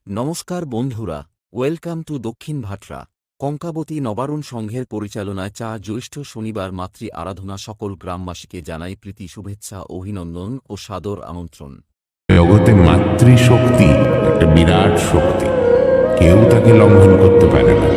নমস্কার বন্ধুরা, welcome to দক্ষিণ ভাটরা। কঙ্কাবতী নবারুণ সংঘের পরিচালনায় জ্যৈষ্ঠ শনিবার মাতৃ আরাধনা সকল গ্রামবাসীকে জানাই প্রীতি শুভেচ্ছা, অভিনন্দন ও সাদর আমন্ত্রণ। জগতে মাতৃশক্তি একটা বিরাট শক্তি, কেউ তাকে লঙ্ঘন করতে পারে না।